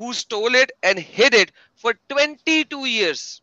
who stole it and hid it for 22 years.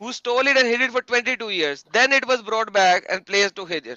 Who stole it and hid it for 22 years. Then it was brought back and placed to Hijr.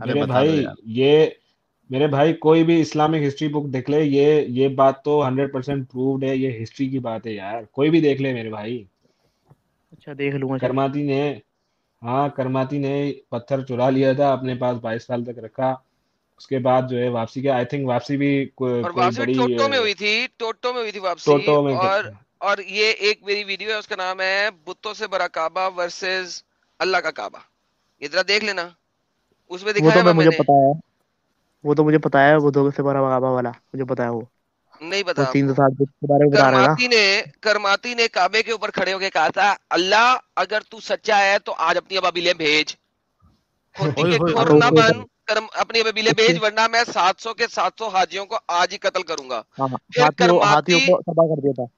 ارے میرے بتا دو بھائی یار. میرے بھائی کوئی بھی Islamic history book دیکھ لے, یہ بات تو 100% پرووڈ ہے, یہ ہسٹری کی بات ہے یار, کوئی بھی دیکھ لے میرے بھائی. اچھا دیکھ لوں گا چل. کرماتی نے پتھر چرا لیا تھا اپنے پاس, 22 سال تک رکھا, اس کے بعد جو ہے واپسی کیا, آئی تھنک واپسی بھی اور کوئی واپسی بھی بڑی ٹوٹو میں ہوئی تھی, ٹوٹو میں ہوئی تھی واپسی. ٹوٹو میں اور یہ ایک میری ویڈیو ہے, اس کا نام ہے بتوں سے بڑا کعبہ ورسز اللہ کا کعبہ, یہ ذرا دیکھ لینا, اس میں وہ دکھایا تو ہوا میں مجھے نے. پتا ہے, وہ تو مجھے پتا ہے, وہ دو سے بڑا بغابا والا مجھے پتا ہے. نہیں وہ پتا آپ 300 کو. سال کے بارے میں بتا رہے ہیں نا. کرماتی نے کعبے کے اوپر کھڑے ہو کے کہا تھا, اللہ اگر تو سچا ہے تو آج اپنی ابابیلیں بھیج, کھوتی ہوئے کے ہوئے کھور تو ہوئے اس نہ نے بن, اپنی ابابیلیں اس نے بھیج, ورنہ میں 700 کے 700 حاجیوں کو آج ہی قتل کروں گا. ہاں پھر ہاتھیوں کرماتی, کو تباہ کر دیا تھا.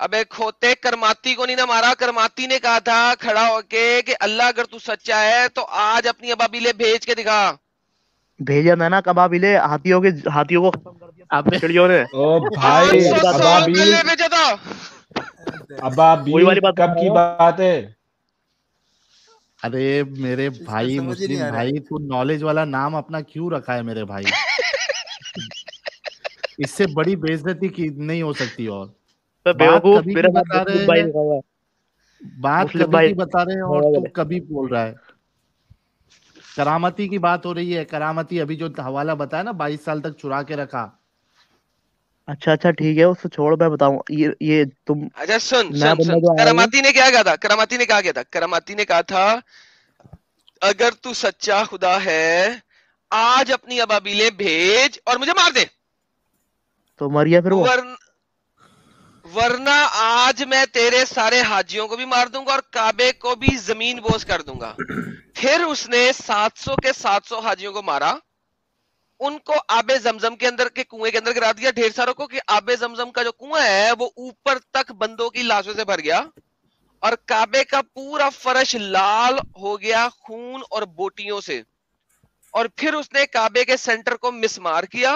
ابے کھوتے, کرماتی کو نہیں نہ مارا, کرماتی نے کہا تھا کھڑا ہو کے کہ اللہ اگر تو سچا ہے تو آج اپنی ابابیلیں بھیج کے دکھا. بھیجا تھا نا قبائلے, ہاتھیوں کو ختم کر دیا تھا ابے چڑیوں نے. او بھائی, 800 سال ابابیل پہلے بھیجا تھا. وہی ابابیل والی بات کب بتا کی رہا ہوں. بات ہے؟ ارے میرے بھائی مسلم بھائی, تو نالج والا نام اپنا کیوں رکھا ہے میرے بھائی؟ اس سے بڑی بےعزتی کی نہیں ہو سکتی. اور بات بیوقوف, کبھی میرے کی ساتھ بتا مسلم رہے بھائی ہیں, لکھا ہوا ہے. بات مسلم کبھی بھائی کی بتا رہے ہیں اور تو کبھی بول رہا ہے. کرامتی کی بات ہو رہی ہے, کرامتی ابھی جو حوالہ بتایا نا 22 سال تک چرا کے رکھا. اچھا ٹھیک ہے, اس سے چھوڑ, میں بتاؤں یہ تم اچھا سن نیا سن بندہ سن, جو آیا ہوا ہے. کراماتی نے کیا کہا تھا, کراماتی نے کہا تھا, کراماتی نے کہا تھا اگر تو سچا خدا ہے آج اپنی ابابیلیں بھیج اور مجھے مار دے, تو مریا پھر وہ. ورنہ آج میں تیرے سارے حاجیوں کو بھی مار دوں گا اور کعبے کو بھی زمین بوس کر دوں گا. پھر اس نے 700 کے 700 حاجیوں کو مارا, ان کو آب زمزم کے اندر کے کنویں کے اندر گرا دیا, ڈھیر ساروں کو, کہ آب زمزم کا جو کنواں ہے وہ اوپر تک بندوں کی لاشوں سے بھر گیا, اور کعبے کا پورا فرش لال ہو گیا خون اور بوٹیوں سے. اور پھر اس نے کعبے کے سینٹر کو مسمار کیا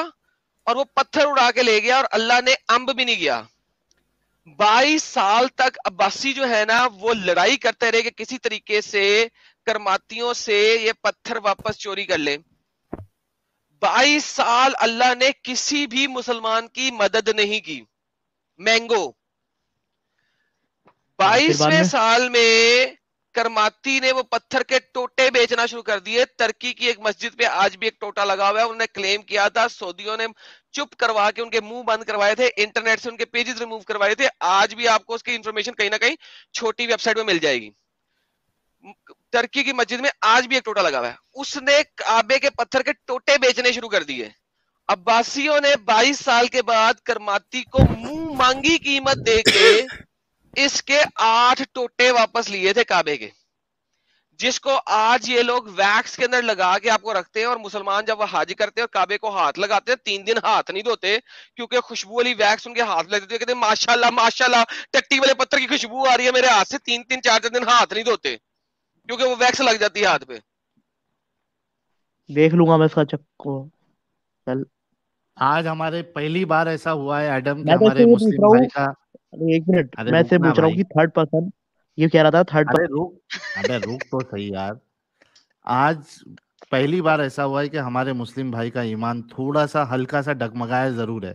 اور وہ پتھر اڑا کے لے گیا, اور اللہ نے امب بھی نہیں کیا. 22 سال تک عباسی جو ہے نا وہ لڑائی کرتے رہے کہ کسی طریقے سے کرماتیوں سے یہ پتھر واپس چوری کر لیں. 22 سال اللہ نے کسی بھی مسلمان کی مدد نہیں کی. مینگو پھر بعد 22ویں میں سال میں کرماتی نے وہ پتھر کے ٹوٹے بیچنا شروع کر دیے. ترکی کی ایک مسجد پہ آج بھی ایک ٹوٹا لگا ہوا ہے, انہوں نے کلیم کیا تھا, سعودیوں نے چپ کروا کے ان کے منہ بند کروائے تھے, انٹرنیٹ سے ان کے پیجز ریموو کروائے تھے. آج بھی آپ کو اس کی انفارمیشن کہیں نہ کہیں چھوٹی ویب سائٹ میں مل جائے گی. ترکی کی مسجد میں آج بھی ایک ٹوٹا لگا ہوا ہے. اس نے کعبے کے پتھر کے ٹوٹے بیچنے شروع کر دیے. عباسیوں نے 22 سال کے بعد کرماتی کو منہ مانگی قیمت دے کے اس کے 8 ٹوٹے واپس لیے تھے کعبے کے, جس کو آج یہ لوگ ویکس کے اندر لگا کے آپ کو رکھتے ہیں. اور مسلمان جب وہ حج کرتے ہیں اور کعبے کو ہاتھ لگاتے ہیں 3 دن ہاتھ نہیں دھوتے, کیونکہ خوشبو والی ویکس ان کے ہاتھ لگ دیتی ہے, کہتے ہیں ماشاءاللہ ماشاءاللہ ٹٹی والے پتھر کی خوشبو آ رہی ہے میرے ہاتھ سے. 3 4 دن ہاتھ نہیں دھوتے کیونکہ وہ ویکس لگ جاتی ہے ہاتھ پہ. دیکھ لوں گا میں اس کا چکو. چل آج ہمارے پہلی بار ایسا ہوا ہے ایڈم کہ میں تو اس سے ہمارے یہ پوچھ مسلم رہا بھائی ہوں, کا. ایک منٹ, ارے میں اس سے رکنا پوچھ رہا ہوں بھائی, کہ تھرڈ پرسن یہ کہہ رہا تھا تھرڈ ارے رک تو صحیح یار. آج پہلی بار ایسا ہوا ہے کہ ہمارے مسلم بھائی کا ایمان تھوڑا سا ہلکا سا ڈگمگایا ضرور ہے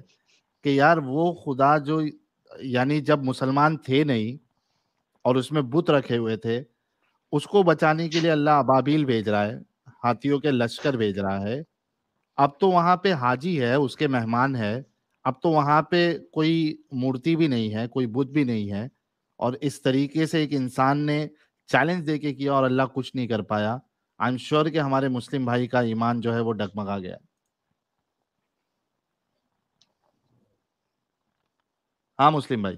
کہ یار وہ خدا جو, یعنی جب مسلمان تھے نہیں اور اس میں بت رکھے ہوئے تھے, اس کو بچانے کے لیے اللہ ابابیل بھیج رہا ہے, ہاتھیوں کے لشکر بھیج رہا ہے. اب تو وہاں پہ حاجی ہے, اس کے مہمان ہے, اب تو وہاں پہ کوئی مورتی بھی نہیں ہے, کوئی بت بھی نہیں ہے, اور اس طریقے سے ایک انسان نے چیلنج دے کے کیا اور اللہ کچھ نہیں کر پایا. آئی ایم شیور کہ ہمارے مسلم بھائی کا ایمان جو ہے وہ ڈگمگا گیا. ہاں مسلم بھائی,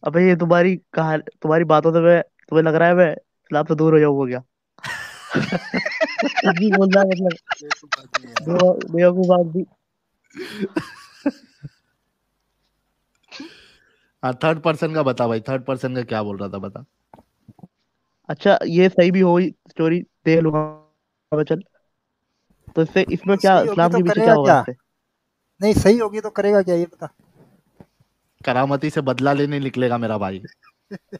ابھی یہ تمہاری باتوں سے میں تمہیں لگ رہا ہے میں اسلام سے دور ہو جاؤں گا کیا؟ کچھ بھی بول رہا ہے مطلب بیوقوف آدمی. ہاں تھرڈ پرسن کا بتا بھائی, تھرڈ پرسن کا کیا بول رہا تھا بتا. اچھا یہ صحیح بھی ہوئی اسٹوری, دیکھ لوں گا میں. چل تو اس میں کیا صحیح ہوگی اسلام تو کے پیچھے کرے کیا گا ہوگا کیا؟ اس سے؟ نہیں صحیح ہوگی تو کرے گا کیا یہ بتا. کرامتی سے بدلہ لینے نکلے گا میرا بھائی.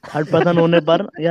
تھرڈ پرسن ہونے پر یا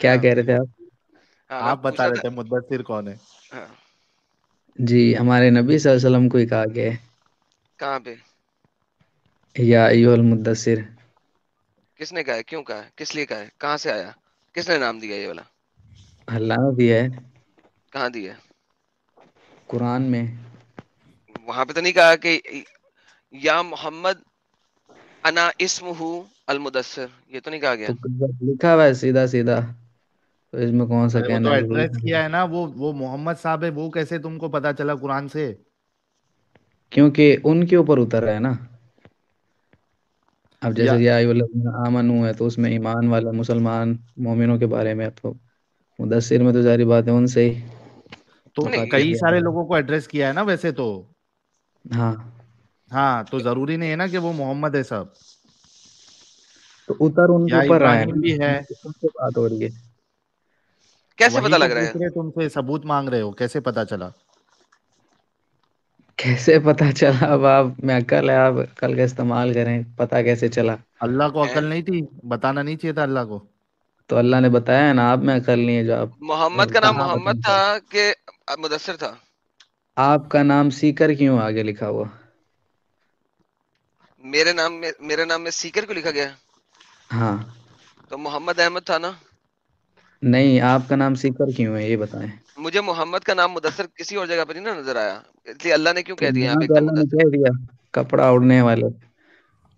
کیا کہہ رہے تھے آپ؟ ہاں میں آپ پوچھ بتا رہا رہے تھے مدثر کون ہے. تھا. ہاں جی ہمارے نبی صلی اللہ علیہ وسلم کو ہی کہا گیا ہے کہاں پہ یا ایھا المدثر. کس نے کہا ہے, کیوں کہا ہے, کس لیے کہا ہے, کہاں سے آیا, کس نے نام دیا یہ والا, اللہ نے دیا ہے کہاں دیا ہے؟ قرآن میں. وہاں پہ تو نہیں کہا کہ یا محمد انا اسمہ المدثر, یہ تو نہیں کہا گیا. تو لکھا ہوا ہے سیدھا سیدھا, تو اس میں کون سا ارے وہ کہنا تو ہے کہ ایڈریس کیا ہے نا, وہ محمد صاحب ہے, وہ کیسے تم کو پتا چلا قرآن سے؟ کیونکہ ان کے اوپر اتر رہا ہے نا. اب یا جیسے یا ایھا الذین آمنوا ہے تو اس میں ایمان والے مسلمان مومنوں کے بارے میں, تو مدثر میں تو ظاہری بات ہے ان سے ہی تو نہیں کئی کیا سارے گیا. لوگوں کو ایڈریس کیا ہے نا ویسے تو. ہاں ہاں تو ضروری نہیں ہے نا کہ وہ محمد ہے سب. تو اتر ان کے یا اوپر رہا ہے ابراہیم نا, بھی ہے. ان سے بات ہو رہی ہے. کیسے وہی پتا تو لگ رہا ہے, پوچھ رہے تم سے, ثبوت مانگ رہے ہو, کیسے پتا چلا؟ کیسے پتا چلا؟ اب آپ میں عقل ہے, آپ عقل کا استعمال کریں, پتا کیسے چلا؟ اللہ کو عقل نہیں تھی؟ بتانا نہیں چاہیے تھا اللہ کو؟ تو اللہ نے بتایا نا, آپ میں عقل نہیں ہے جو آپ محمد کا نام کہاں محمد بتائیں. تھا کہ مدثر تھا؟ آپ کا نام سیکر کیوں آگے لکھا ہوا؟ میرے نام میں سیکر کو لکھا گیا, ہاں تو محمد احمد تھا نا. نہیں, آپ کا نام سیکر کیوں ہے یہ بتائیں. مجھے محمد کا نام مدثر کسی اور جگہ پہ نہیں نا نظر آیا, اس لیے اللہ نے کیوں تو کہہ دیا یہاں یہاں پہ تو ایک دم اللہ نے مدثر. کہہ دیا کپڑا اڑنے والے.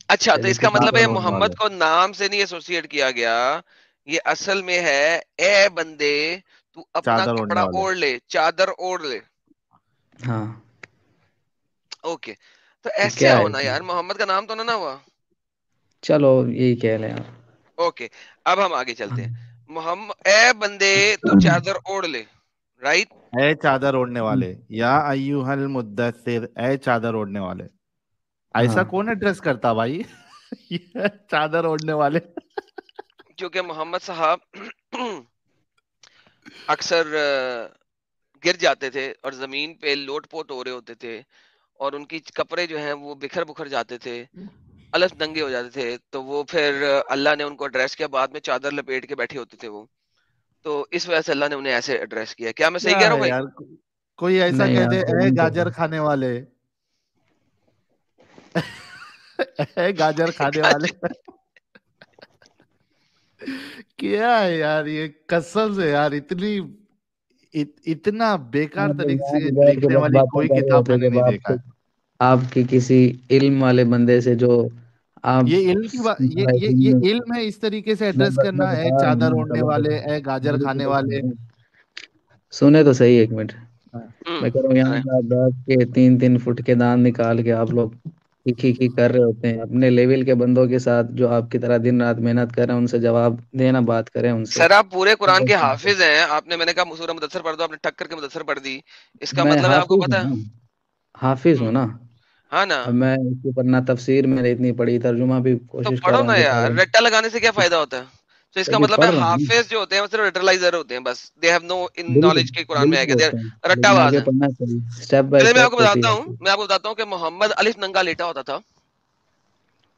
اچھا تو چلیے اس کا مطلب چادر ہے اوڑھنے محمد والے. کو نام سے نہیں ایسوسیٹ کیا گیا, یہ اصل میں ہے اے بندے تو اپنا چادر اوڑھنے کپڑا والے. اوڑھ لے, چادر اوڑھ لے. ہاں اوکے تو تو ایسے کیا ہے ہونا اس میں؟ یار, محمد کا نام تو نہ ہوا. چلو یہی کہہ لیں آپ. اوکے اب ہم آگے چلتے ہیں. ہاں. محمد اے بندے تو چادر اوڑھ لے, رائٹ. اے چادر اوڑھنے والے, یا ایھا المدثر, اے چادر اوڑھنے والے. ہاں ایسا کون ایڈریس کرتا بھائی؟ یہ چادر اوڑھنے والے. کیونکہ محمد صاحب اکثر گر جاتے تھے اور زمین پہ لوٹ پوٹ ہو رہے ہوتے تھے, اور ان کی کپڑے جو ہیں وہ بکھر بکھر جاتے تھے, الف ننگے ہو جاتے تھے, تو وہ پھر اللہ نے ان کو ایڈریس کیا, بعد میں چادر لپیٹ کے بیٹھے ہوتے تھے وہ, تو اس وجہ سے اللہ نے انہیں ایسے ایڈریس کیا. کیا میں صحیح کیا کہہ رہا ہوں ہے بھائی؟ یار, کوئی ایسا نہیں کہہ آپ دے صحیح اے نہیں کہہ گاجر رہے. کھانے والے, اے گاجر کھانے والے. کیا ہے یار یہ, قسم سے یار, اتنا بیکار آپ لوگ طریقے یہاں سے پہ بیٹھ کے لکھنے بس والی باتیں کوئی کر رہے کتاب ہوتے میں نے جب نہیں دیکھا ہے. آپ کی کسی علم والے بندے سے جو آپ یہ علم کی بات, یہ علم ہے اس طریقے سے ایڈریس کرنا, اے چادر اوڑھنے والے, اے گاجر کھانے والے. سنے تو صحیح ایک منٹ. میں کہہ رہا ہوں یہاں سنیں. پہ آپ بیٹھ کے 3 فٹ کے دان نکال کے آپ لوگ کی کر رہے ہوتے ہیں اپنے لیول کے بندوں کے ساتھ, جو آپ کی طرح دن رات محنت کر رہے ہیں, ان سے جواب دینا, بات کریں ان سے. سر آپ پورے قرآن کے حافظ ہیں, آپ نے, میں نے کہا سورہ مدثر پڑھ دو, آپ نے ٹک کر کے مدثر پڑھ دی, اس کا میں مطلب ہے آپ کو حافظ پتا ہوں نا, ہے. حافظ ہوں نا. ہاں نا, اب میں اس کے اوپر نہ تفسیر میں نے اتنی پڑھی, ترجمہ بھی تو کوشش کر پڑھو رہا نا ہوں یار, کتابیں. رٹا لگانے سے کیا فائدہ ہوتا ہے. تو اس تو کا ابھی مطلب ہے پڑھ رہا ہوں نا. حافظ جو ہوتے ہیں وہ صرف لٹرلائزر ہوتے ہیں, بس دے ہیو نو بالکل نالج کے قرآن میں آئے بالکل گا, ہوتے ہیں, رٹا لیکن باز آگے ہے. پڑھنا چاہیے, اسٹیپ بائی چلے اسٹیپ ہوتی ہے. میں آپ کو بتاتا ہوں کہ محمد الف ننگا لیٹا ہوتا تھا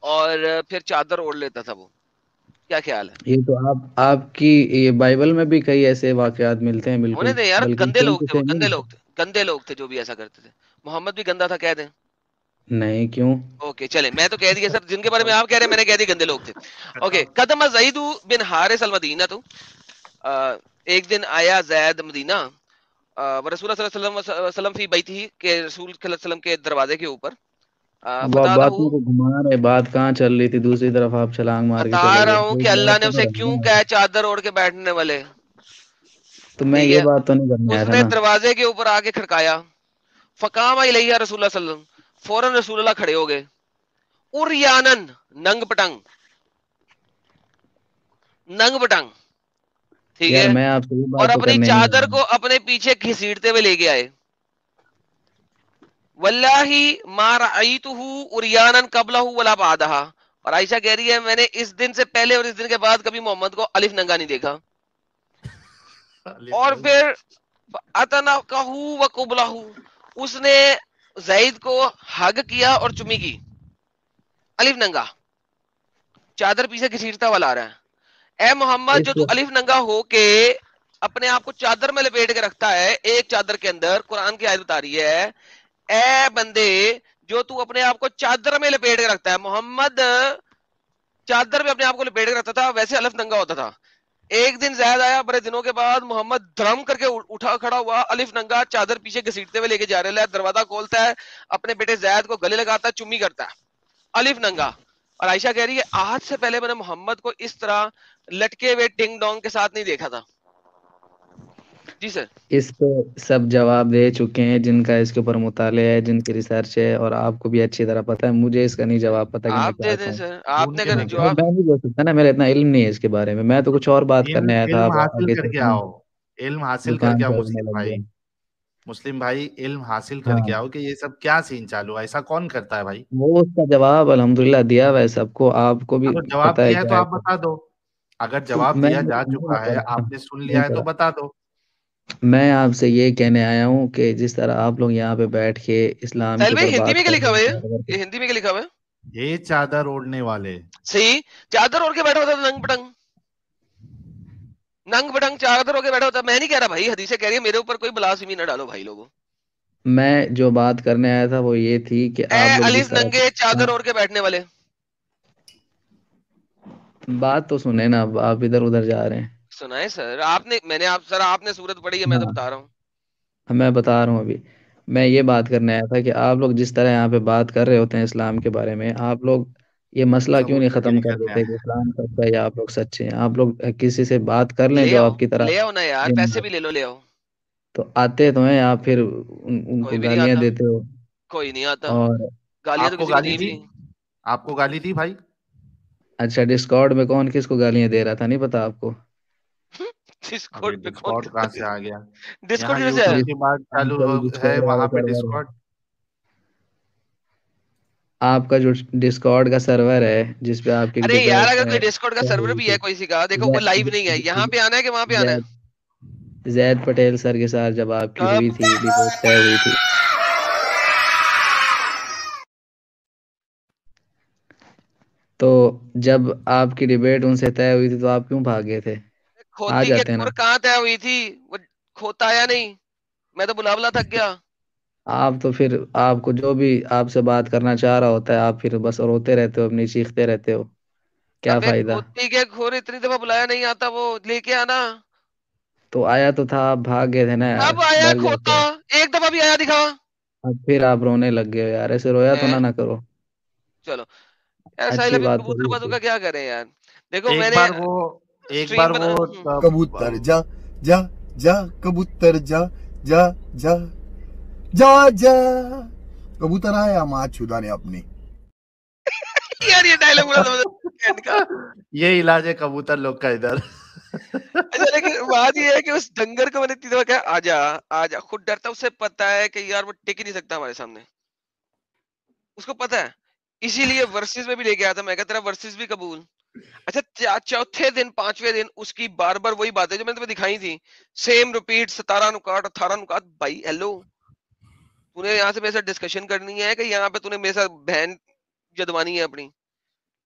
اور پھر چادر اوڑھ لیتا تھا وہ. کیا خیال ہے؟ یہ تو آپ کی یہ بائبل میں بھی کئی ایسے واقعات ملتے ہیں, ہونے بالکل, دیں یار, بلکہ گندے سیم لوگ ٹو تھے وہ, سیم گندے نہیں. لوگ تھے, گندے لوگ تھے جو بھی ایسا کرتے تھے. محمد بھی گندا تھا, کہہ دیں. نہیں کیوں؟ اوکے چلے, میں تو کہہ دیا سر, جن کے بارے میں آپ کہہ رہے ہیں میں نے کہہ دیا گندے لوگ تھے. اوکے, قدم زید بن حارث المدینہ, تو ایک دن آیا زید مدینہ, رسول اللہ صلی اللہ علیہ وسلم فی بیتہ, کہ رسول صلی اللہ علیہ وسلم کے دروازے کے اوپر. اب آپ فتح باتوں کو گھما رہے, بات کہاں چل رہی تھی, دوسری طرف آپ چھلانگ مار کے بتا چلے گئے. رہا ہوں کہ ایک اللہ بات نے تو اسے میں کیوں رہا کہا چادر اوڑھ کے بیٹھنے والے. تو میں ٹھیک یہ ہے, بات تو نہیں کرنے آیا اس تھا نے نا. دروازے کے اوپر آ کے کھڑکایا, فقام الیہ رسول اللہ صلی اللہ علیہ وسلم, فوراً رسول اللہ کھڑے ہو گئے, اریانن, ننگ پٹنگ, ننگ پٹنگ, ٹھیک یار ہے, میں آپ سے یہ اور بات تو اپنی کرنے نہیں چادر آیا. کو اپنے پیچھے گھسیٹتے ہوئے لے کے آئے. واللہ ما رأیتہ اریانا قبلہ ولا بعدہ, اور عائشہ کہہ رہی ہے میں نے اس دن سے پہلے اور اس دن کے بعد کبھی محمد کو الف ننگا نہیں دیکھا. اور پھر اتنقہ وقبلہ, اس نے زید کو ہگ کیا اور چمی کی, الف ننگا, چادر پیچھے گھسیٹتا ہوا لا رہا ہے. اے محمد جو اس تو الف ننگا ہو کے اپنے آپ کو چادر میں لپیٹ کے رکھتا ہے ایک چادر کے اندر، قرآن کی آیت بتا رہی ہے اے بندے جو تو اپنے آپ کو چادر میں لپیٹ کے رکھتا ہے، محمد چادر میں اپنے آپ کو لپیٹ کے رکھتا تھا، ویسے الف ننگا ہوتا تھا. ایک دن زید آیا بڑے دنوں کے بعد، محمد دھرم کر کے اٹھا کھڑا ہوا، الف ننگا چادر پیچھے گھسیٹتے ہوئے لے کے جا رہا ہے، دروازہ کھولتا ہے، اپنے بیٹے زید کو گلے لگاتا ہے، چمی کرتا ہے، الف ننگا. اور عائشہ کہہ رہی ہے آج سے پہلے میں نے محمد کو اس طرح لٹکے ہوئے ڈنگ ڈونگ کے ساتھ نہیں دیکھا تھا. جی سر. اس پہ سب جواب دے چکے ہیں جن کا اس کے اوپر مطالعہ ہے، جن کی ریسرچ ہے، اور آپ کو بھی اچھی طرح پتہ ہے. مجھے اس کا نہیں جواب پتہ کہ میں آپ کیا دے دیں کہوں. سر، آپ ڈھونڈ نے کے اگر دیں گے. جواب میں نہیں دے سکتا نا، میرا اتنا علم نہیں ہے اس کے بارے میں. میں تو کچھ اور بات کرنے آیا تھا. علم آپ حاصل آگے کر کے چلتے ہیں، آؤ، علم حاصل کر کے دکان آؤ چلنے مسلم لگ بھائی. گیا. مسلم بھائی علم حاصل کر ہاں، کے آؤ کہ یہ سب کیا سین چالو ہے، ایسا کون کرتا ہے بھائی؟ وہ اس کا جواب الحمدللہ دیا ہوا ہے سب کو. آپ کو بھی اگر جواب پتہ ہے دیا ہے تو کیا آپ ہے. بتا دو، اگر جواب میں دیا جا نہیں چکا ہے، بتا رہا، آپ نے سن لیا نہیں ہے تو کرا. بتا دو. میں آپ سے یہ کہنے آیا ہوں کہ جس طرح آپ لوگ یہاں پہ بیٹھ کے اسلام سہیل کے اوپر بھائی ہندی میں بات کیا کر لکھا رہے ہوا ہے ہیں. یہ ہندی میں کیا لکھا ہوا ہے؟ یہ چادر اوڑھنے والے صحیح، چادر اوڑھ کے بیٹھا ہوتا تھا ننگ پٹنگ، ننگ پٹنگ چادر اوڑھ کے بیٹھا ہوتا. میں نہیں کہہ رہا بھائی، حدیثیں کہہ رہی ہے، میرے اوپر کوئی بلاسمی نہ ڈالو بھائی لوگوں. میں جو بات کرنے آیا تھا وہ یہ تھی کہ اے آپ لوگ جس الف طرح ننگے چادر اوڑھ کے بیٹھنے والے. بات تو سنیں نا، آپ ادھر ادھر جا رہے ہیں. سنائے سر، آپ نے میں نے آپ نے صورت پڑھی ہے، میں تو ہاں، بتا رہا ہوں. میں بتا رہا ہوں. ابھی میں یہ بات کرنے آیا تھا کہ آپ لوگ جس طرح یہاں پہ بات کر رہے ہوتے ہیں اسلام کے بارے میں، آپ لوگ یہ مسئلہ کیوں نہیں کبوتر ختم گیری کر کرنے دیتے آئے. کہ اسلام سچا ہے یا آپ لوگ سچے ہیں. آپ لوگ کسی سے بات کر لیں لے جو آؤ، آپ کی طرح لے آؤ نا یار، دن پیسے رات. بھی لے لو، لے آؤ. تو آتے تو ہیں آپ پھر ان کوئی کو بھی نہیں گالیاں آتا، دیتے ہو. کوئی نہیں آتا. اور گالیاں آپ تو کو کسی کو گالی نہیں دی؟ ملی. آپ کو گالی دی بھائی؟ اچھا، ڈسکارڈ میں کون کس کو گالیاں دے رہا تھا نہیں پتا آپ کو؟ ابھی ڈسکورڈ پہ کون ڈسکارڈ کہاں سے آ گیا؟ ڈسکورڈ یہاں کدھر سے آیا؟ یوٹیوب کی بات آپ چالو کا بھی ہے، ڈسکارڈ وہاں والا پہ سرور ہے. ڈسکارڈ. آپ کا جو ڈسکارڈ کا سرور ہے جس پہ آپ کی ارے یار ڈبیٹ اگر کوئی ڈسکورڈ کا سرور بھی ہے کوئی سی کا، دیکھو وہ لائیو نہیں ہے، یہاں پہ آنا ہے کہ وہاں پہ آنا ہے. زید پٹیل سر کے ساتھ جب آپ کی اب ہوئی تھی ڈبیٹ طے ہوئی تھی، تو جب آپ کی ڈبیٹ ان سے طے ہوئی تھی تو آپ کیوں بھاگے تھے؟ آ کھوتی کے جاتے نا. کور کہاں طے ہوئی تھی؟ وہ کھوتا آیا نہیں، میں تو بلا بلا تھک گیا. آپ تو پھر آپ کو جو بھی آپ سے بات کرنا چاہ رہا ہوتا ہے آپ پھر بس روتے رہتے ہو، اپنی چیختے رہتے ہو. کیا ابے فائدہ؟ کھوتی کے کھور اتنی دفعہ بلایا نہیں آتا، وہ لے کے آنا. تو آیا تو تھا، آپ بھاگ گئے تھے نا یار، اب آیا ڈر جاتے کھوتا، ہو. ایک دفعہ بھی آیا دکھا. اب پھر آپ رونے لگ گئے ہو یار، ایسے رویا تو ہیں؟ نہ کرو. چلو یار ساحل، اچھی ابھی بات کبوتر تھوڑی بازو ہوتی. کا کیا کریں یار. دیکھو ایک میں نے بار وہ ایک بار اسٹریم وہ بنا کبوتر جا جا جا کبوتر جا جا جا جا جا کبوتر آیا ماں چودا نے اپنی. یار یہ ڈائلاگ بولا تھا اینڈ کا. یہ علاج ہے کبوتر لوگ کا ادھر. اچھا لیکن بات یہ ہے کہ اس ڈنگر کو میں نے اتنی دفعہ کہا آ جا آ جا، خود ڈرتا، اسے پتا ہے کہ یار وہ ٹک ہی نہیں سکتا ہمارے سامنے، اس کو پتا ہے. اسی لیے ورسز میں بھی لے کے آیا تھا، میں کہا تیرا ورسز بھی قبول. اچھا چوتھے دن پانچویں دن اس کی بار بار وہی باتیں جو میں نے تمہیں دکھائی تھی، سیم ریپیٹ، 17 نکات 18 نکات. بھائی ہیلو، تو نے یہاں سے میرے ساتھ ڈسکشن کرنی ہے کہ یہاں پہ تو نے میرے ساتھ بہن جدوانی ہے اپنی؟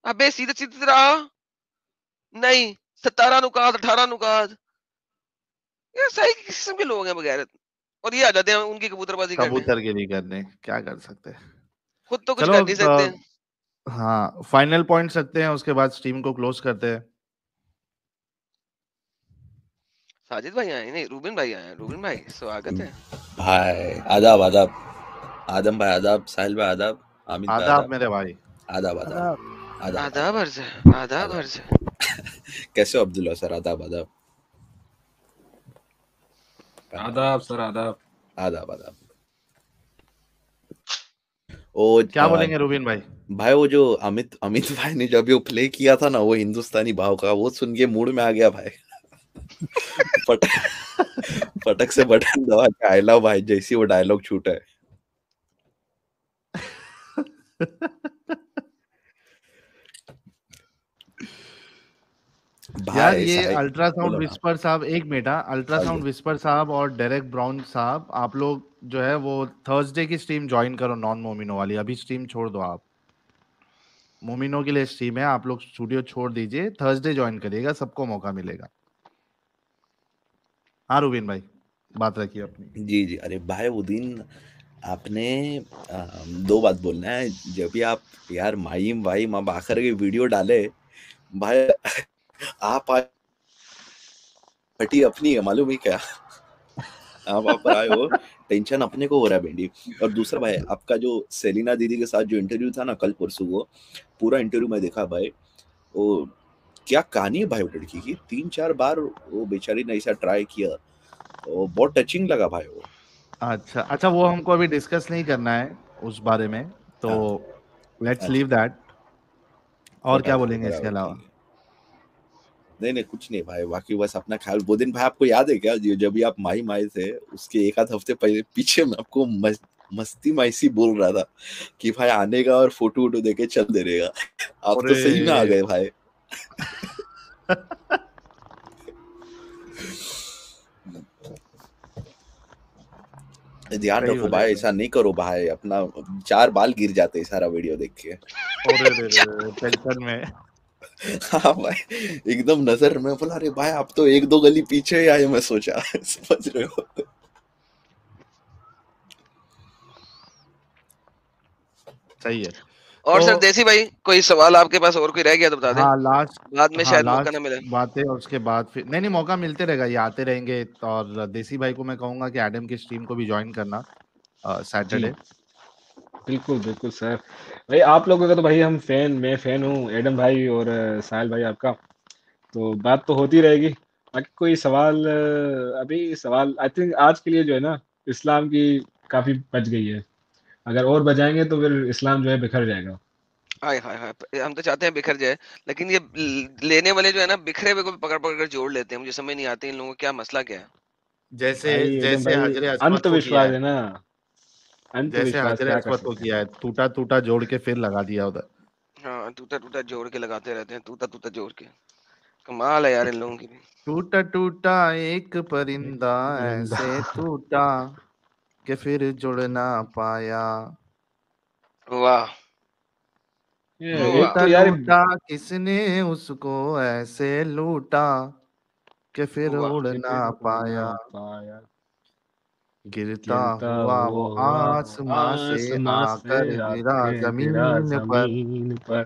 ابے سیدھے سیدھے رہا نہیں، 17 نکات 18 نکات. یہ صحیح قسم کے لوگ ہیں بغیرت، اور یہ آ جاتے ہیں ان کی کبوتر بازی کرنے. کبوتر گیری کرنے کیا کر سکتے ہیں. خود تو کچھ چلو کر نہیں سکتے. ہاں فائنل پوائنٹس رکھتے ہیں، اس کے بعد اسٹریم کو کلوز کرتے ہیں. ساجد بھائی آئے نہیں، روبن بھائی آئے ہیں. روبن بھائی سواگت ہے بھائی. آداب آداب آدم بھائی، آداب ساحل بھائی، آداب حامد بھائی، آداب میرے بھائی. آداب آداب آداب آداب عرض ہے، آداب عرض ہے. کیسے ہو عبداللہ سر؟ آداب آداب آداب سر، آداب. آداب آداب. وہ کیا بولیں گے روبین بھائی؟ بھائی وہ جو امت بھائی نے جو ابھی وہ پلے کیا تھا نا، وہ ہندوستانی بھاؤ کا، وہ سن کے موڈ میں آ گیا بھائی. پٹک سے بٹن دبا کے آئی لو بھائی جیسی وہ ڈائلگ چھوٹا ہے. یار یہ الٹرا ساؤنڈ وسپر صاحب، ایک منٹ، الٹرا ساؤنڈ وسپر صاحب اور ڈیریک براؤن صاحب، آپ لوگ جو ہے وہ تھرسڈے کی سٹریم جوائن کرو، نان مومنو والی. ابھی سٹریم چھوڑ دو آپ. مومنوں کے لیے اسٹریم ہے, آپ لوگ اسٹوڈیو چھوڑ دیجئے, تھرسڈے جوائن کریے گا, سب کو موقع ملے گا. ہاں روبین بھائی بات رکھیے اپنی. جی جی, ارے بھائی وہ دن آپ نے 2 بات بولنا ہے. جب بھی آپ یار مائیم وائیم اب آخر کی ویڈیو ڈالے بھائی, آپ پٹی اپنی ہے معلوم ہی کیا, آپ پر آئے ہو, ٹینشن اپنے کو ہو رہا ہے بھینڈی. اور دوسرا بھائی آپ کا جو سیلینا دیدی کے ساتھ جو انٹرویو تھا نا کل پرسوں, وہ پورا انٹرویو میں دیکھا بھائی, وہ کیا کہانی ہے بھائی وہ لڑکی کی. 3-4 بار وہ بیچاری نے ایسا ٹرائی کیا, وہ بہت ٹچنگ لگا بھائی وہ. اچھا وہ ہم کو ابھی ڈسکس نہیں کرنا ہے اس بارے میں, تو لیٹس لیو دیٹ. اور کیا بولیں گے اس کے علاوہ؟ نہیں کچھ نہیں بھائی, باقی بس اپنا خیال. وہ دن بھائی آپ کو یاد ہے کیا جب بھی آپ ماہی آئے تھے, اس کے 1 ہفتے پہلے پیچھے میں آپ کو مستی مائسی بول رہا تھا کہ بھائی آنے گا اور فوٹو ووٹو دے کے چل دے رہے گا. آپ تو صحیح میں آ گئے بھائی. دھیان رکھو بھائی, ایسا نہیں کرو بھائی, اپنا 4 بال گر جاتے سارا ویڈیو دیکھ کے. ٹینشن میں. ہاں بھائی ایک دم نظر میں بولا ارے بھائی آپ تو 1-2 گلی پیچھے ہی آئے, میں سوچا سمجھ رہے ہو. صحیح ہے. اور سر دیسی بھائی کوئی سوال آپ کے پاس اور کوئی رہ گیا تو بتا دیں. ہاں لاسٹ, بعد میں شاید موقع نہ ملے. باتیں اور اس کے بعد پھر نہیں موقع ملتے رہے گا, یہ آتے رہیں گے. اور دیسی بھائی کو میں کہوں گا کہ ایڈم کی اسٹریم کو بھی جوائن کرنا سیٹرڈے. بالکل بالکل سر. بھائی آپ لوگوں کا تو بھائی ہم میں فین ہوں ایڈم بھائی اور ساحل بھائی آپ کا, تو بات تو ہوتی رہے گی. باقی کوئی سوال ابھی سوال آئی تھنک آج کے لیے جو ہے نا اسلام کی کافی بچ گئی ہے. اگر اور بجائیں گے تو پھر اسلام جو ہے بکھر جائے گا. ہائے ہائے ہائے, ہم تو چاہتے ہیں بکھر جائے, لیکن یہ لینے والے جو ہے نا بکھرے ہوئے کو پکڑ پکڑ کر جوڑ لیتے ہیں. مجھے سمجھ نہیں آتی ان لوگوں کا کیا مسئلہ کیا ہے. جیسے حضرت انت اسود کو کیا وشواس ہے, ہے نا, انت جیسے وشواس حضرت کیا کر اسود کو سکتے ہیں. کیا ہے, ٹوٹا جوڑ کے پھر لگا دیا ادھر. ہاں ٹوٹا جوڑ کے لگاتے رہتے ہیں, ٹوٹا جوڑ کے. کمال ہے یار ان لوگوں کی بھی. ٹوٹا ایک پرندہ ایسے ٹوٹا کہ پھر جڑ نہ پایا. واہ ایک تو یار لوٹا کس نے اس کو ایسے لوٹا کہ پھر واہ اڑ نہ پایا. گرتا ہوا وہ آسماں سے آ کر گرا زمین پر.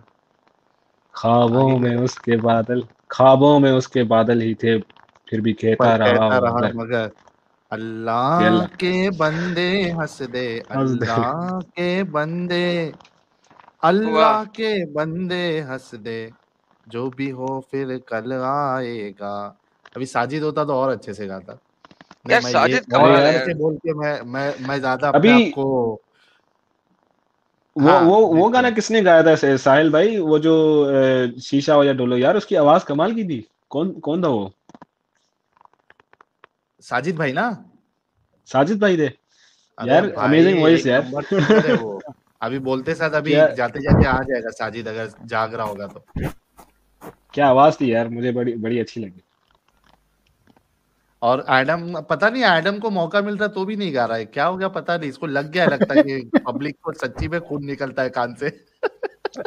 خوابوں میں اس کے بادل ہی تھے, پھر بھی کہتا رہا مگر اللہ کے بندے ہنس دے, اللہ کے بندے, اللہ کے بندے ہنس دے, جو بھی ہو پھر کل آئے گا. ابھی ساجد ہوتا تو اور اچھے سے گاتا. نہیں میں یہ ساجد کمال ہے یار. ایسے بول کے میں زیادہ اپنے ابھی آپ کو وہ گانا کس نے گایا تھا ساحل بھائی, وہ جو شیشہ ہو یا ڈولو, یار اس کی آواز کمال کی تھی. کون تھا وہ؟ ساجد بھائی نا, ساجد بھائی تھے ارے یار, بھائی امیزنگ وائس ایک یار. نمبر سنگر ہے وہ. ابھی بولتے ساتھ ابھی کیا جاتے جاتے آ جائے گا ساجد اگر جاگ رہا ہوگا تو. کیا آواز تھی یار, مجھے بڑی اچھی لگی. اور ایڈم پتہ نہیں ایڈم کو موقع مل رہا تو بھی نہیں گا رہا ہے, کیا ہو گیا پتہ نہیں, اس کو لگ گیا لگتا ہے کہ پبلک کو سچی میں خون نکلتا ہے کان سے.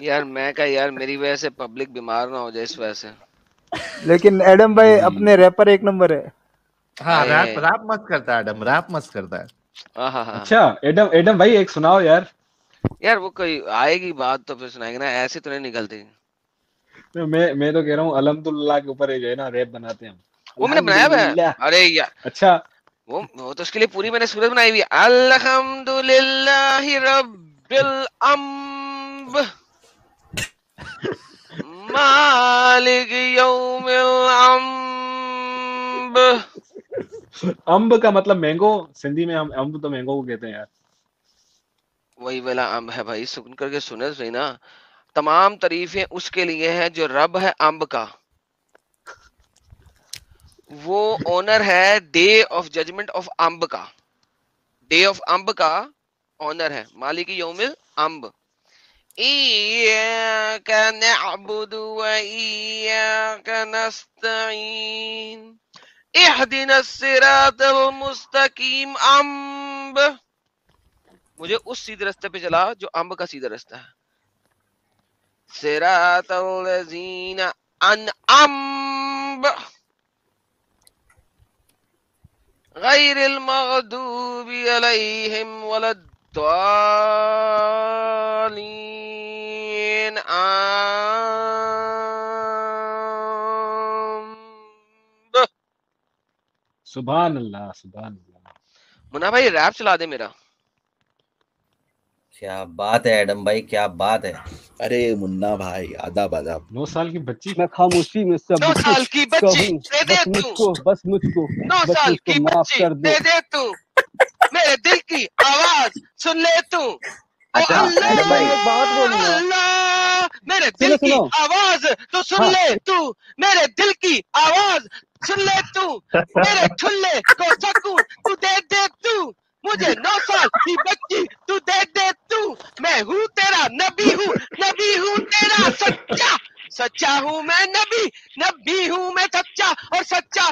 یار میں کہا یار میری وجہ سے پبلک بیمار نہ ہو جائے اس وجہ سے. لیکن ایڈم بھائی اپنے ریپر 1 نمبر ہے. ہاں ریپ مست کرتا ہے ایڈم, ریپ مست کرتا ہے. اچھا ایڈم بھائی ایک سناؤ یار. یار وہ کوئی آئے گی بات تو پھر سنائیں گے نا, ایسے تو نہیں نکلتی. میں تو کہہ رہا ہوں الحمدللہ کے اوپر جو ہے نا ریپ بناتے ہیں ہم. وہ میں نے بنایا ہوا ہے. ارے یار اچھا وہ تو اس کے لیے پوری میں نے سورت بنائی ہوئی ہے. الحمدللہ رب الانب مالک یوم الانب. امب کا مطلب مینگو, سندھی میں ہم امب تو مینگو کو کہتے ہیں یار. وہی والا امب ہے بھائی, سن کر کے سنے صحیح نا. تمام تعریفیں اس کے لیے ہیں جو رب ہے امب کا. وہ اونر ہے ڈے آف ججمنٹ آف امب کا. ڈے آف امب کا اونر ہے مالک یوم الانب. ایاک نعبد و ایاک نستعین اہدنا الصراط المستقیم. امب مجھے اس سیدھے راستے پہ چلا جو امب کا سیدھا راستہ ہے. صراط الذین انعمت غیر المغضوب علیہم ولا الضالین آمین. سبحان اللہ سبحان اللہ. منا بھائی ریپ چلا دے میرا. کیا بات ہے ایڈم بھائی, کیا بات ہے. ارے منا بھائی آداب آداب. 9 سال کی بچی. میں خاموشی میں سب 9 سال کی بچی دے دے بس مجھ کو 9 سال کی بچی دے دے تو میرے دل کی آواز سن لے تو. اللہ میرے دل کی آواز تو سن لے تو, میرے دل کی آواز سن لے تو, میرے ٹھلے کو سکون تو دے دے تو, مجھے 9 سال کی بچی تو دے دے تو. میں ہوں تیرا نبی ہوں تیرا سچا, سچا ہوں میں نبی ہوں میں سچا اور سچا